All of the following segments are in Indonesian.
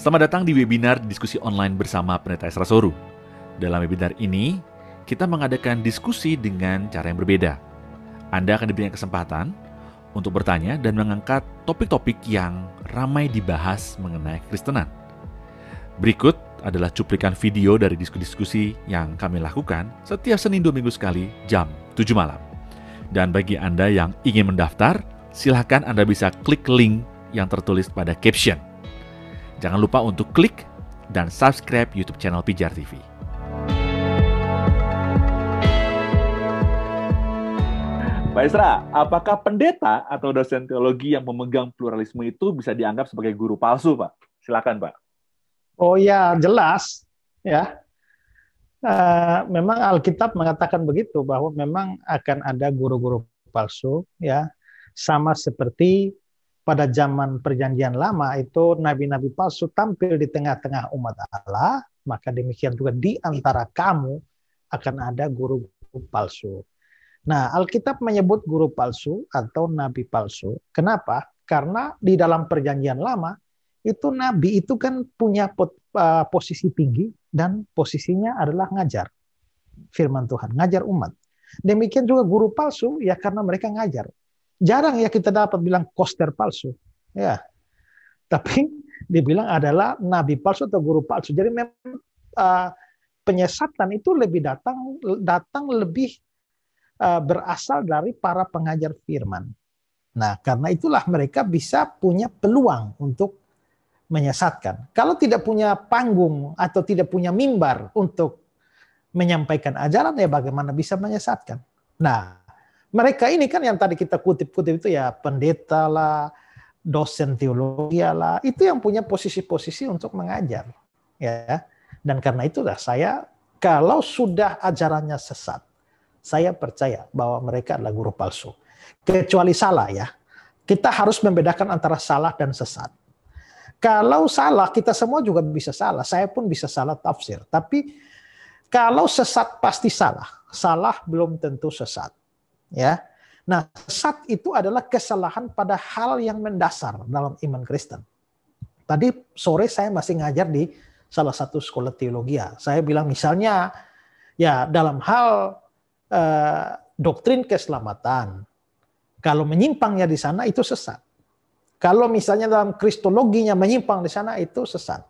Selamat datang di webinar diskusi online bersama Pendeta Esra Soru. Dalam webinar ini, kita mengadakan diskusi dengan cara yang berbeda. Anda akan diberikan kesempatan untuk bertanya dan mengangkat topik-topik yang ramai dibahas mengenai kekristenan. Berikut adalah cuplikan video dari diskusi-diskusi yang kami lakukan setiap Senin 2 minggu sekali jam 7 malam. Dan bagi Anda yang ingin mendaftar, silakan Anda bisa klik link yang tertulis pada caption. Jangan lupa untuk klik dan subscribe YouTube channel Pijar TV. Pak Esra, apakah pendeta atau dosen teologi yang memegang pluralisme itu bisa dianggap sebagai guru palsu, Pak? Silakan, Pak. Oh ya, jelas. Ya, memang Alkitab mengatakan begitu, bahwa memang akan ada guru-guru palsu, ya, sama seperti pada zaman Perjanjian Lama itu nabi-nabi palsu tampil di tengah-tengah umat Allah, maka demikian juga di antara kamu akan ada guru-guru palsu. Nah, Alkitab menyebut guru palsu atau nabi palsu. Kenapa? Karena di dalam Perjanjian Lama itu nabi itu kan punya posisi tinggi dan posisinya adalah ngajar firman Tuhan, ngajar umat. Demikian juga guru palsu, ya karena mereka ngajar. Jarang ya kita dapat bilang koster palsu, ya. Tapi dibilang adalah nabi palsu atau guru palsu. Jadi memang penyesatan itu lebih datang lebih berasal dari para pengajar firman. Nah, karena itulah mereka bisa punya peluang untuk menyesatkan. Kalau tidak punya panggung atau tidak punya mimbar untuk menyampaikan ajaran, ya bagaimana bisa menyesatkan? Nah, mereka ini kan yang tadi kita kutip-kutip itu ya pendeta lah, dosen teologi lah, itu yang punya posisi-posisi untuk mengajar, ya. Dan karena itulah saya, kalau sudah ajarannya sesat, saya percaya bahwa mereka adalah guru palsu. Kecuali salah ya, kita harus membedakan antara salah dan sesat. Kalau salah, kita semua juga bisa salah, saya pun bisa salah tafsir. Tapi kalau sesat pasti salah, salah belum tentu sesat. Ya, nah sesat itu adalah kesalahan pada hal yang mendasar dalam iman Kristen. Tadi sore saya masih ngajar di salah satu sekolah teologi. Saya bilang misalnya ya dalam hal doktrin keselamatan, kalau menyimpangnya di sana itu sesat. Kalau misalnya dalam kristologinya menyimpang di sana itu sesat.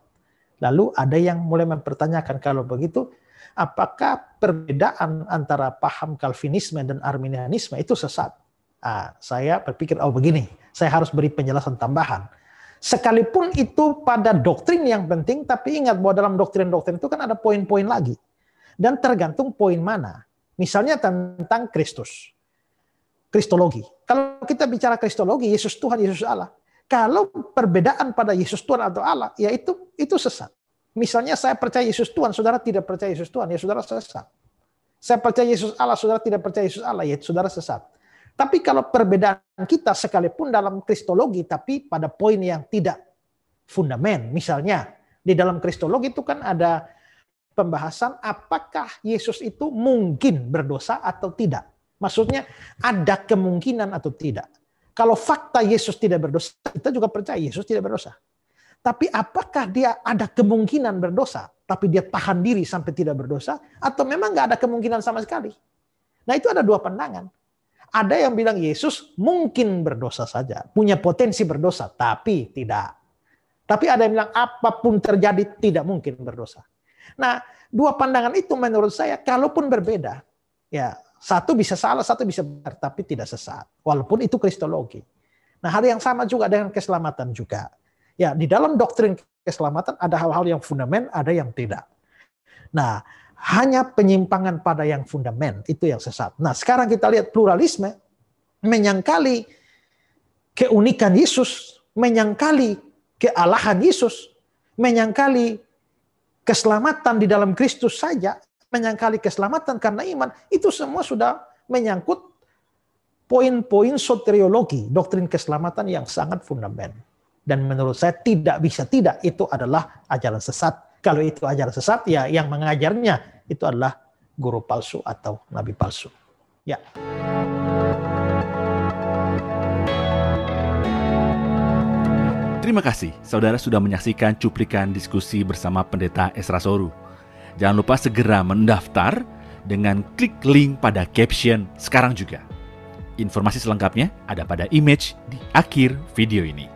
Lalu ada yang mulai mempertanyakan kalau begitu, apakah perbedaan antara paham Calvinisme dan Arminianisme itu sesat? Saya berpikir, begini, saya harus beri penjelasan tambahan. Sekalipun itu pada doktrin yang penting, tapi ingat bahwa dalam doktrin-doktrin itu kan ada poin-poin lagi. Dan tergantung poin mana. Misalnya tentang Kristus. Kristologi. Kalau kita bicara kristologi, Yesus Tuhan, Yesus Allah. Kalau perbedaan pada Yesus Tuhan atau Allah, ya itu sesat. Misalnya saya percaya Yesus Tuhan, saudara tidak percaya Yesus Tuhan, ya saudara sesat. Saya percaya Yesus Allah, saudara tidak percaya Yesus Allah, ya saudara sesat. Tapi kalau perbedaan kita sekalipun dalam kristologi, tapi pada poin yang tidak fundamen, misalnya di dalam kristologi itu kan ada pembahasan apakah Yesus itu mungkin berdosa atau tidak. Maksudnya ada kemungkinan atau tidak. Kalau fakta Yesus tidak berdosa, kita juga percaya Yesus tidak berdosa. Tapi apakah dia ada kemungkinan berdosa, tapi dia tahan diri sampai tidak berdosa, atau memang nggak ada kemungkinan sama sekali? Nah itu ada dua pandangan. Ada yang bilang Yesus mungkin berdosa saja, punya potensi berdosa, tapi tidak. Tapi ada yang bilang apapun terjadi tidak mungkin berdosa. Nah dua pandangan itu menurut saya kalaupun berbeda, ya satu bisa salah, satu bisa benar, tapi tidak sesat. Walaupun itu kristologi. Nah hal yang sama juga dengan keselamatan juga. Ya, di dalam doktrin keselamatan ada hal-hal yang fundament, ada yang tidak. Nah, hanya penyimpangan pada yang fundament itu yang sesat. Nah, sekarang kita lihat pluralisme menyangkali keunikan Yesus, menyangkali kealahan Yesus, menyangkali keselamatan di dalam Kristus saja, menyangkali keselamatan karena iman, itu semua sudah menyangkut poin-poin soteriologi, doktrin keselamatan yang sangat fundament. Dan menurut saya tidak bisa tidak itu adalah ajaran sesat. Kalau itu ajaran sesat, ya yang mengajarnya itu adalah guru palsu atau nabi palsu. Ya. Terima kasih saudara sudah menyaksikan cuplikan diskusi bersama Pendeta Esra Soru. Jangan lupa segera mendaftar dengan klik link pada caption sekarang juga. Informasi selengkapnya ada pada image di akhir video ini.